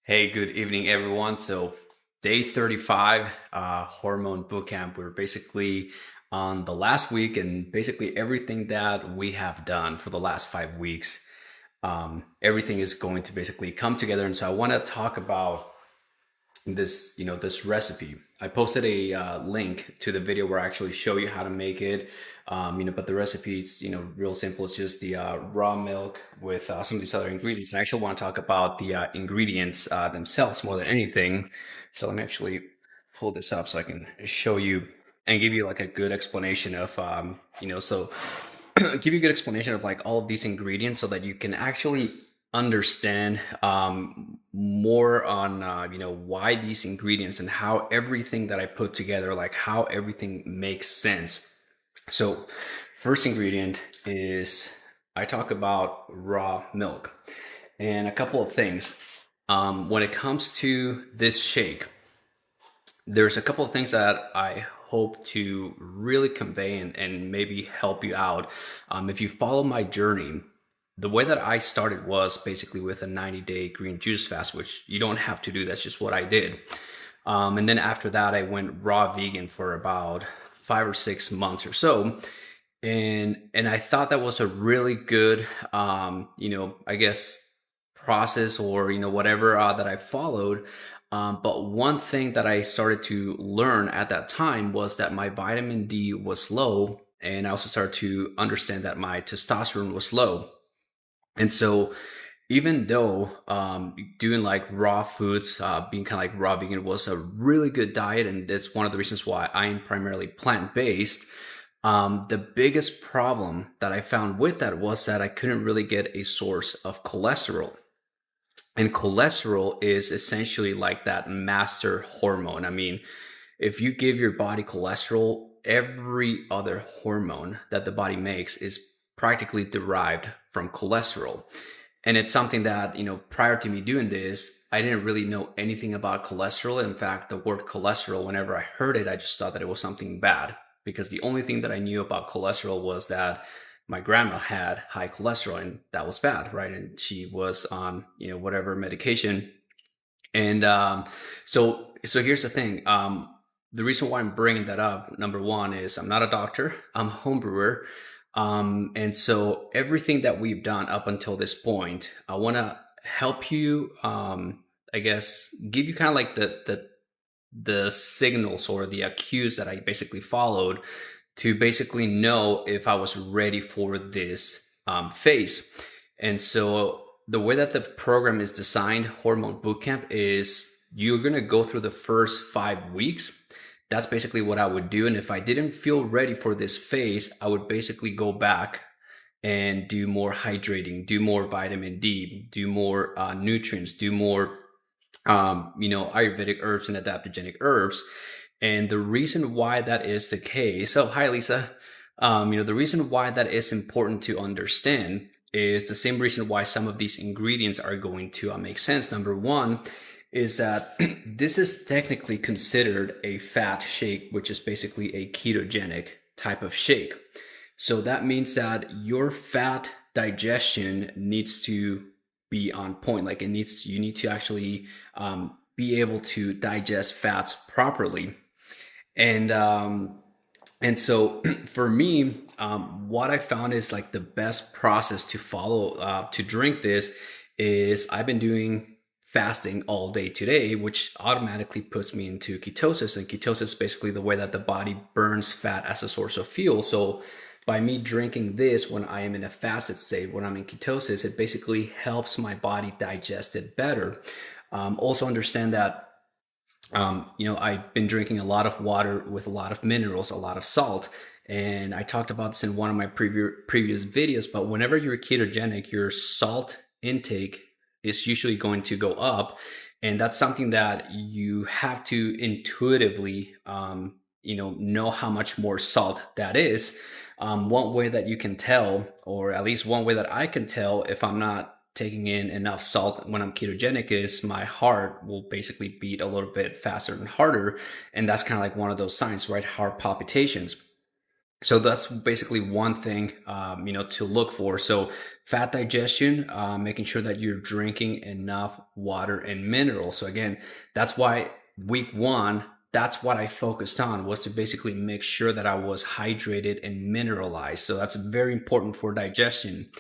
Hey, good evening, everyone. So, day 35, hormone bootcamp. We're basically on the last week, and basically everything that we have done for the last 5 weeks, everything is going to basically come together. And so, I want to talk about this recipe. I posted a link to the video where I actually show you how to make it. But the recipe is real simple. It's just the raw milk with some of these other ingredients. I actually want to talk about the ingredients themselves more than anything. So let me actually pull this up so I can show you and give you like a good explanation of give you a good explanation of like all of these ingredients so that you can actually understand more on why these ingredients and how everything that I put together, like how everything makes sense. So first ingredient is I talk about raw milk and a couple of things. When it comes to this shake, there's a couple of things that I hope to really convey and maybe help you out. If you follow my journey, the way that I started was basically with a 90-day green juice fast, which you don't have to do. That's just what I did. And then after that, I went raw vegan for about 5 or 6 months or so. And I thought that was a really good, I guess process or whatever that I followed. But one thing that I started to learn at that time was that my vitamin D was low, and I also started to understand that my testosterone was low. And so, even though doing like raw foods, being kind of like raw vegan was a really good diet, and that's one of the reasons why I'm primarily plant based. The biggest problem that I found with that was that I couldn't really get a source of cholesterol. And cholesterol is essentially like that master hormone. I mean, if you give your body cholesterol, every other hormone that the body makes is practically derived from cholesterol. And it's something that, prior to me doing this, I didn't really know anything about cholesterol. In fact, the word cholesterol, whenever I heard it, I just thought that it was something bad because the only thing that I knew about cholesterol was that my grandma had high cholesterol and that was bad, right? And she was on, whatever medication. And so here's the thing. The reason why I'm bringing that up, number one, is I'm not a doctor. I'm a home brewer. And so everything that we've done up until this point, I want to help you, I guess, give you kind of like the signals or the cues that I basically followed to basically know if I was ready for this phase. And so the way that the program is designed, Hormone Bootcamp, is you're going to go through the first 5 weeks. That's basically what I would do. And if I didn't feel ready for this phase, I would basically go back and do more hydrating, do more vitamin D, do more nutrients, do more, Ayurvedic herbs and adaptogenic herbs. And the reason why that is the case, oh, hi, Lisa. The reason why that is important to understand is the same reason why some of these ingredients are going to make sense. Number one is that this is technically considered a fat shake, which is basically a ketogenic type of shake. So that means that your fat digestion needs to be on point. Like you need to actually be able to digest fats properly. And and so for me, what I found is like the best process to follow to drink this is I've been doing fasting all day today, which automatically puts me into ketosis. And ketosis is basically the way that the body burns fat as a source of fuel. So by me drinking this when I am in a fasted state, when I'm in ketosis, it basically helps my body digest it better. Also understand that I've been drinking a lot of water with a lot of minerals, a lot of salt. And I talked about this in one of my previous videos, but whenever you're ketogenic, your salt intake is usually going to go up. And that's something that you have to intuitively, know how much more salt that is. One way that you can tell, or at least one way that I can tell if I'm not taking in enough salt when I'm ketogenic, is my heart will basically beat a little bit faster and harder. And that's kind of like one of those signs, right? Heart palpitations. So that's basically one thing, to look for. So fat digestion, making sure that you're drinking enough water and minerals. So again, that's why week one, that's what I focused on, was to basically make sure that I was hydrated and mineralized. So that's very important for digestion.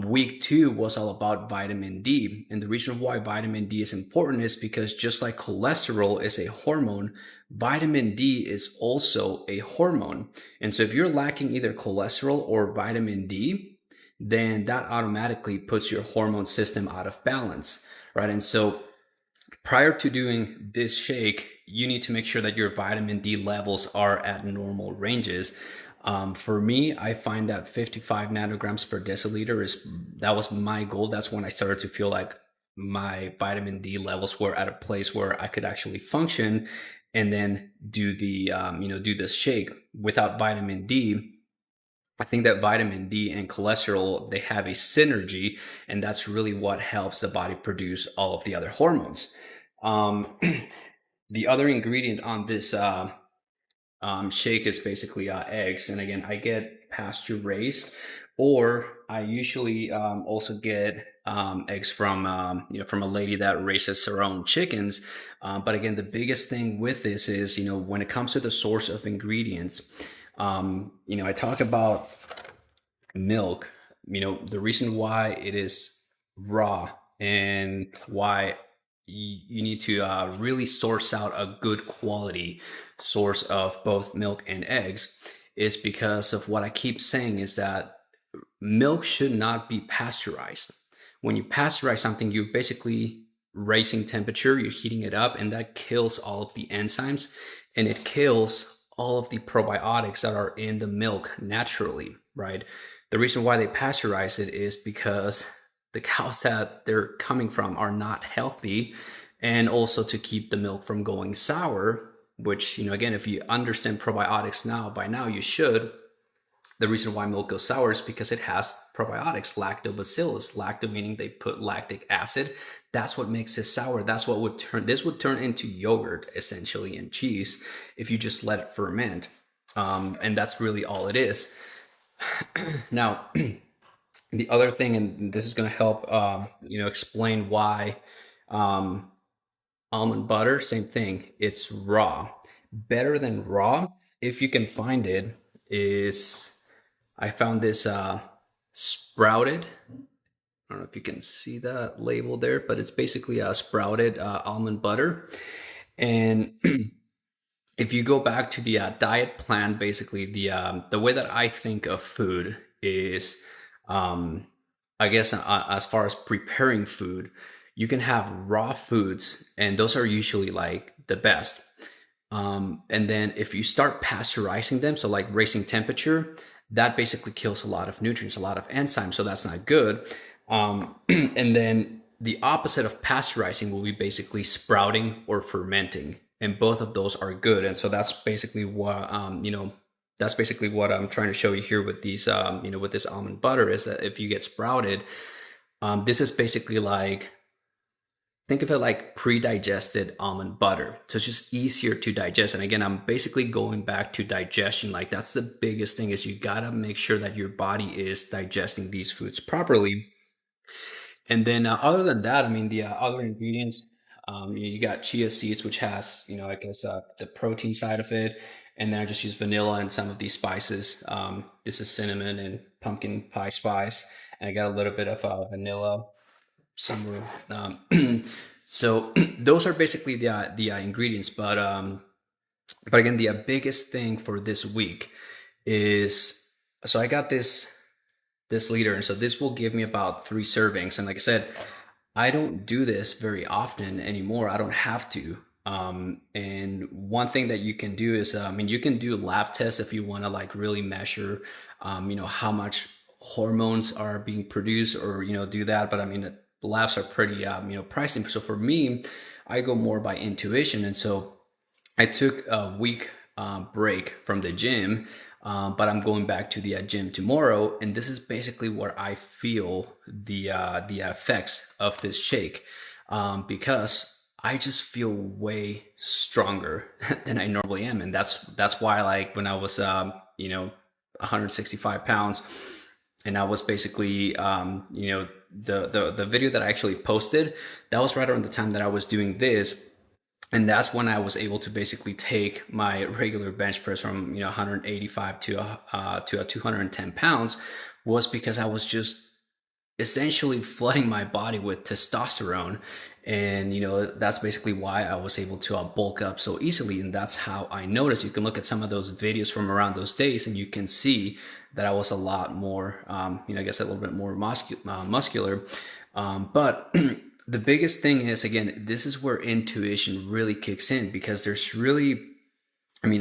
Week two was all about vitamin D. And the reason why vitamin D is important is because just like cholesterol is a hormone, vitamin D is also a hormone. And so if you're lacking either cholesterol or vitamin D, then that automatically puts your hormone system out of balance, right? And so prior to doing this shake, you need to make sure that your vitamin D levels are at normal ranges. For me, I find that 55 nanograms per deciliter that was my goal. That's when I started to feel like my vitamin D levels were at a place where I could actually function and then do this shake. Without vitamin D, I think that vitamin D and cholesterol, they have a synergy, and that's really what helps the body produce all of the other hormones. Um, the other ingredient on this shake is basically eggs. And again, I get pasture-raised, or I usually also get eggs from a lady that raises her own chickens. But again, the biggest thing with this is, when it comes to the source of ingredients, I talk about milk. The reason why it is raw and why you need to really source out a good quality source of both milk and eggs is because of what I keep saying, is that milk should not be pasteurized. When you pasteurize something, you're basically raising temperature, you're heating it up, and that kills all of the enzymes, and it kills all of the probiotics that are in the milk naturally, right? The reason why they pasteurize it is because the cows that they're coming from are not healthy, and also to keep the milk from going sour, which, again, if you understand probiotics by now you should. The reason why milk goes sour is because it has probiotics, lactobacillus. Lacto meaning they put lactic acid. That's what makes it sour. That's what would turn into yogurt, essentially, and cheese if you just let it ferment. And that's really all it is. Now, the other thing, and this is going to help, explain why almond butter, same thing. It's raw. Better than raw, if you can find it, is I found this sprouted. I don't know if you can see that label there, but it's basically a sprouted almond butter. And if you go back to the diet plan, basically the way that I think of food is, I guess, as far as preparing food, you can have raw foods, and those are usually like the best. And then if you start pasteurizing them, so like raising temperature, that basically kills a lot of nutrients, a lot of enzymes. So that's not good. And then the opposite of pasteurizing will be basically sprouting or fermenting. And both of those are good. And so that's basically what, I'm trying to show you here with these, with this almond butter, is that if you get sprouted, this is basically like, think of it like pre-digested almond butter. So it's just easier to digest. And again, I'm basically going back to digestion. Like, that's the biggest thing, is you gotta make sure that your body is digesting these foods properly. And then other than that, I mean, the other ingredients, you got chia seeds, which has, I guess, the protein side of it. And then I just use vanilla and some of these spices. This is cinnamon and pumpkin pie spice. And I got a little bit of vanilla somewhere. So those are basically the ingredients. But again, the biggest thing for this week is, so I got this liter, and so this will give me about 3 servings. And like I said, I don't do this very often anymore. I don't have to. And one thing that you can do is, you can do lab tests if you want to like really measure, how much hormones are being produced, or, do that. But I mean, the labs are pretty, pricey. So for me, I go more by intuition. And so I took a week break from the gym, but I'm going back to the gym tomorrow. And this is basically where I feel the effects of this shake, because I just feel way stronger than I normally am. And that's why, like, when I was 165 pounds. And I was basically, the video that I actually posted, that was right around the time that I was doing this. And that's when I was able to basically take my regular bench press from 185 to 210 pounds, was because I was just essentially flooding my body with testosterone. And that's basically why I was able to bulk up so easily. And that's how I noticed. You can look at some of those videos from around those days and you can see that I was a lot more I guess a little bit more muscular. But the biggest thing is, again, this is where intuition really kicks in, because there's really,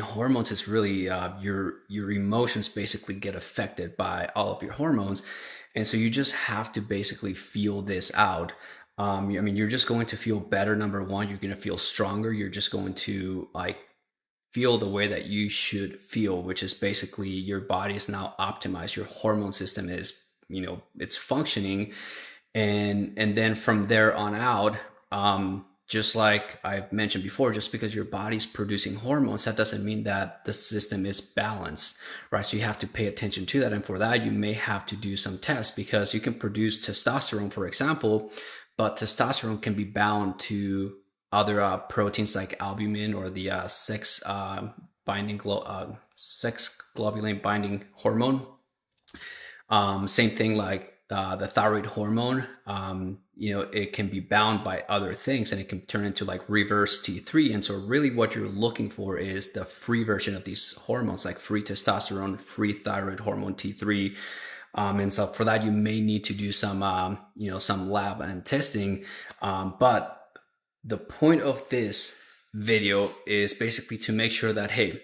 hormones is really your emotions basically get affected by all of your hormones. And so you just have to basically feel this out. You're just going to feel better. Number one, you're going to feel stronger. You're just going to feel the way that you should feel, which is basically your body is now optimized. Your hormone system is, it's functioning. And then from there on out, just like I've mentioned before, just because your body's producing hormones, that doesn't mean that the system is balanced, right? So you have to pay attention to that. And for that, you may have to do some tests, because you can produce testosterone, for example, but testosterone can be bound to other proteins like albumin, or the sex globulin binding hormone. Same thing like the thyroid hormone. It can be bound by other things, and it can turn into like reverse T3. And so really what you're looking for is the free version of these hormones, like free testosterone, free thyroid hormone T3. And so for that, you may need to do some, some lab and testing. But the point of this video is basically to make sure that, hey,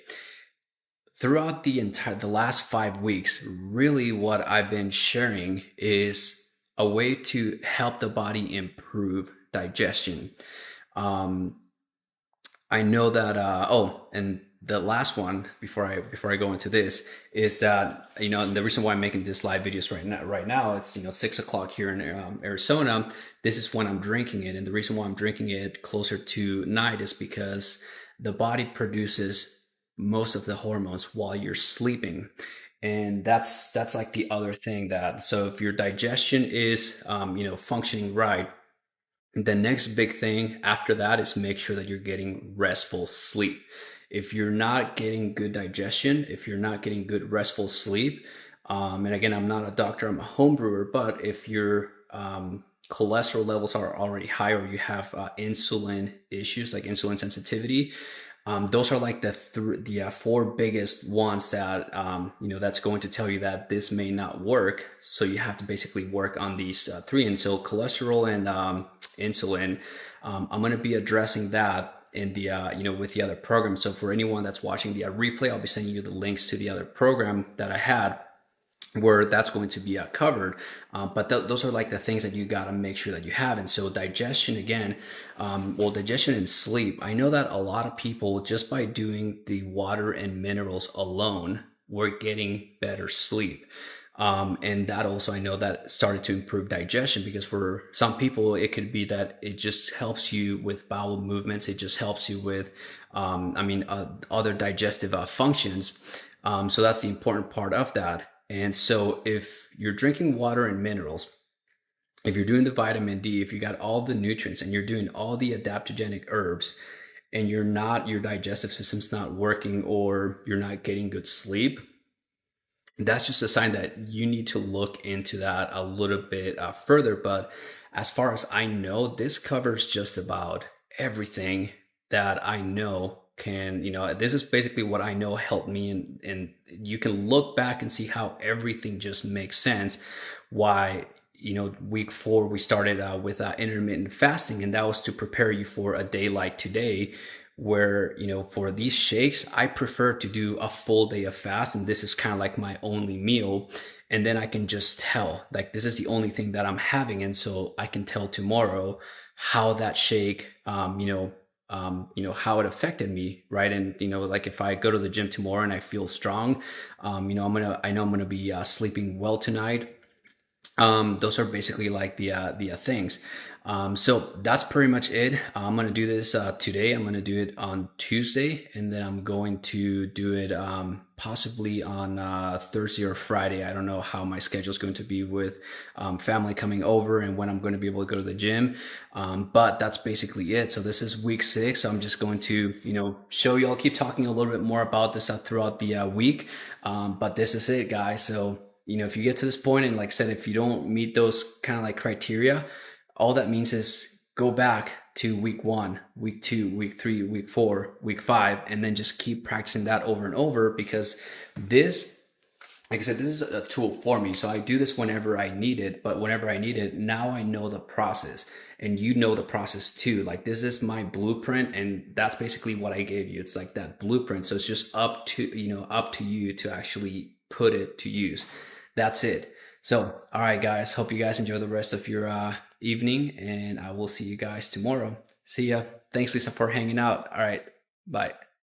throughout the last 5 weeks, really what I've been sharing is a way to help the body improve digestion. I know that, and the last one before I go into this is that, and the reason why I'm making this live videos right now, it's 6 o'clock here in Arizona. This is when I'm drinking it, and the reason why I'm drinking it closer to night is because the body produces most of the hormones while you're sleeping. And that's like the other thing, that so if your digestion is functioning right, the next big thing after that is make sure that you're getting restful sleep. If you're not getting good digestion, if you're not getting good restful sleep, and again, I'm not a doctor, I'm a home brewer, but if your cholesterol levels are already high, or you have insulin issues like insulin sensitivity, those are like the four biggest ones that that's going to tell you that this may not work. So you have to basically work on these three. And so cholesterol and insulin, I'm going to be addressing that in the with the other program. So for anyone that's watching the replay, I'll be sending you the links to the other program that I had, where that's going to be covered. But those are like the things that you got to make sure that you have. And so digestion, again, digestion and sleep. I know that a lot of people, just by doing the water and minerals alone, we're getting better sleep. And that also, I know that started to improve digestion, because for some people, it could be that it just helps you with bowel movements. It just helps you with, other digestive functions. So that's the important part of that. And so if you're drinking water and minerals, if you're doing the vitamin D, if you got all the nutrients and you're doing all the adaptogenic herbs, and your digestive system's not working, or you're not getting good sleep, that's just a sign that you need to look into that a little bit further. But as far as I know, this covers just about everything that I know can, this is basically what I know helped me. And you can look back and see how everything just makes sense. Why, week 4, we started with intermittent fasting, and that was to prepare you for a day like today, where, for these shakes, I prefer to do a full day of fast. And this is kind of like my only meal. And then I can just tell, like, this is the only thing that I'm having. And so I can tell tomorrow how that shake, how it affected me, right? And like if I go to the gym tomorrow and I feel strong, I know I'm gonna be sleeping well tonight. Those are basically like the things. So that's pretty much it. I'm gonna do this today. I'm gonna do it on Tuesday, and then I'm going to do it possibly on Thursday or Friday. I don't know how my schedule is going to be with family coming over and when I'm going to be able to go to the gym. But that's basically it. So this is week 6. So I'm just going to, show you. I'll keep talking a little bit more about this throughout the week. But this is it, guys. So if you get to this point, and like I said, if you don't meet those kind of like criteria, all that means is go back to week 1, week 2, week 3, week 4, week 5, and then just keep practicing that over and over, because this, like I said, this is a tool for me. So I do this whenever I need it, but whenever I need it, now I know the process, and you know the process too. Like, this is my blueprint, and that's basically what I gave you. It's like that blueprint. So it's just up to you to actually put it to use. That's it. So, all right, guys, hope you guys enjoy the rest of your evening, and I will see you guys tomorrow. See ya. Thanks, Lisa, for hanging out. All right, bye.